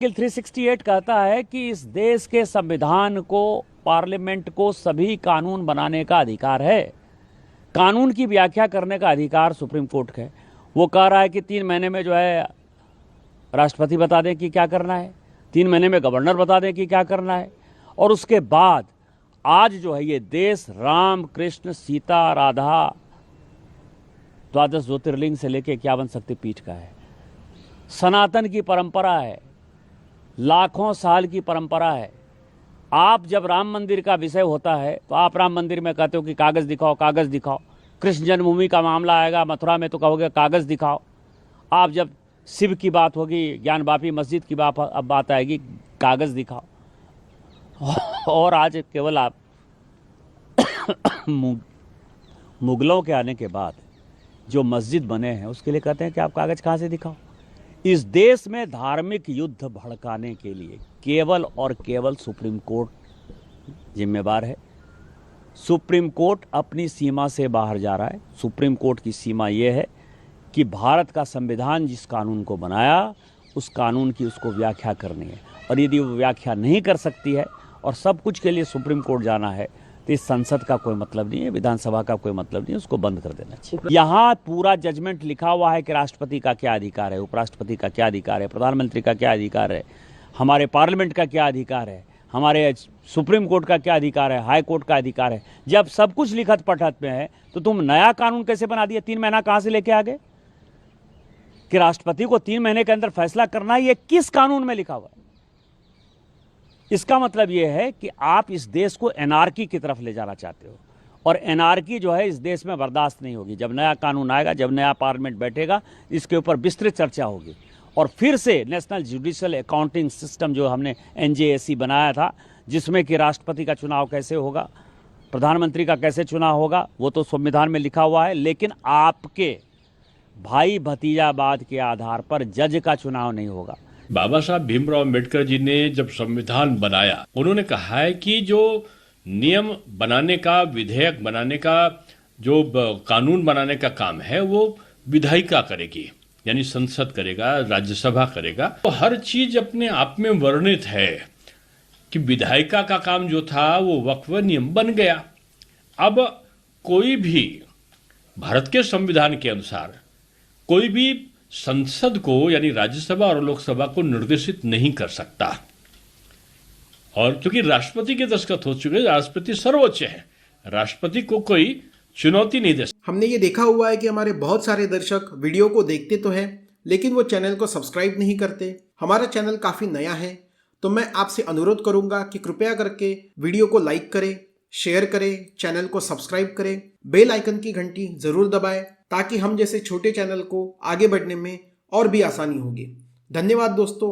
Article 368 कहता है कि इस देश के संविधान को, पार्लियामेंट को सभी कानून बनाने का अधिकार है। कानून की व्याख्या करने का अधिकार सुप्रीम कोर्ट का है। वो कह रहा है कि 3 महीने में जो है राष्ट्रपति बता दें कि क्या करना है, 3 महीने में गवर्नर बता दें कि क्या करना है। और उसके बाद आज जो है ये देश राम कृष्ण सीता राधा 12 ज्योतिर्लिंग से लेके 51 शक्तिपीठ का है। सनातन की परंपरा है, लाखों साल की परंपरा है। आप जब राम मंदिर का विषय होता है तो आप राम मंदिर में कहते हो कि कागज़ दिखाओ, कागज़ दिखाओ। कृष्ण जन्मभूमि का मामला आएगा मथुरा में तो कहोगे कागज़ दिखाओ। आप जब शिव की बात होगी, ज्ञान वापी मस्जिद की बात आएगी, कागज़ दिखाओ। और आज केवल आप मुगलों के आने के बाद जो मस्जिद बने हैं उसके लिए कहते हैं कि आप कागज़ कहाँ से दिखाओ। इस देश में धार्मिक युद्ध भड़काने के लिए केवल और केवल सुप्रीम कोर्ट जिम्मेवार है। सुप्रीम कोर्ट अपनी सीमा से बाहर जा रहा है। सुप्रीम कोर्ट की सीमा ये है कि भारत का संविधान जिस कानून को बनाया उस कानून की उसको व्याख्या करनी है, और यदि वो व्याख्या नहीं कर सकती है और सब कुछ के लिए सुप्रीम कोर्ट जाना है तो इस संसद का कोई मतलब नहीं है, विधानसभा का कोई मतलब नहीं है, उसको बंद कर देना चाहिए। यहाँ पूरा जजमेंट लिखा हुआ है कि राष्ट्रपति का क्या अधिकार है, उपराष्ट्रपति का क्या अधिकार है, प्रधानमंत्री का क्या अधिकार है, हमारे पार्लियामेंट का क्या अधिकार है, हमारे सुप्रीम कोर्ट का क्या अधिकार है, हाई कोर्ट का अधिकार है। जब सब कुछ लिखत पढ़त में है तो तुम नया कानून कैसे बना दिया? 3 महीना कहाँ से लेके आ गए कि राष्ट्रपति को 3 महीने के अंदर फैसला करना है? ये किस कानून में लिखा हुआ है? इसका मतलब यह है कि आप इस देश को एनार्की की तरफ ले जाना चाहते हो, और एनार्की जो है इस देश में बर्दाश्त नहीं होगी। जब नया कानून आएगा, जब नया पार्लियामेंट बैठेगा, इसके ऊपर विस्तृत चर्चा होगी, और फिर से नेशनल जुडिशियल अकाउंटिंग सिस्टम जो हमने NJAC बनाया था, जिसमें कि राष्ट्रपति का चुनाव कैसे होगा, प्रधानमंत्री का कैसे चुनाव होगा, वो तो संविधान में लिखा हुआ है। लेकिन आपके भाई भतीजावाद के आधार पर जज का चुनाव नहीं होगा। बाबा साहब भीमराव अम्बेडकर जी ने जब संविधान बनाया, उन्होंने कहा है कि जो नियम बनाने का, विधेयक बनाने का, जो कानून बनाने का काम है वो विधायिका करेगी, यानी संसद करेगा, राज्यसभा करेगा। तो हर चीज अपने आप में वर्णित है कि विधायिका का काम जो था वो वक्फ नियम बन गया। अब कोई भी भारत के संविधान के अनुसार कोई भी संसद को, यानी राज्यसभा और लोकसभा को निर्देशित नहीं कर सकता, और क्योंकि राष्ट्रपति के दस्तखत हो चुके, राष्ट्रपति सर्वोच्च है, राष्ट्रपति को कोई चुनौती नहीं दे सकता। हमने ये देखा हुआ है कि हमारे बहुत सारे दर्शक वीडियो को देखते तो हैं, लेकिन वो चैनल को सब्सक्राइब नहीं करते। हमारा चैनल काफी नया है, तो मैं आपसे अनुरोध करूंगा कि कृपया करके वीडियो को लाइक करें, शेयर करें, चैनल को सब्सक्राइब करें, बेल आइकन की घंटी जरूर दबाएं, ताकि हम जैसे छोटे चैनल को आगे बढ़ने में और भी आसानी होगी। धन्यवाद दोस्तों।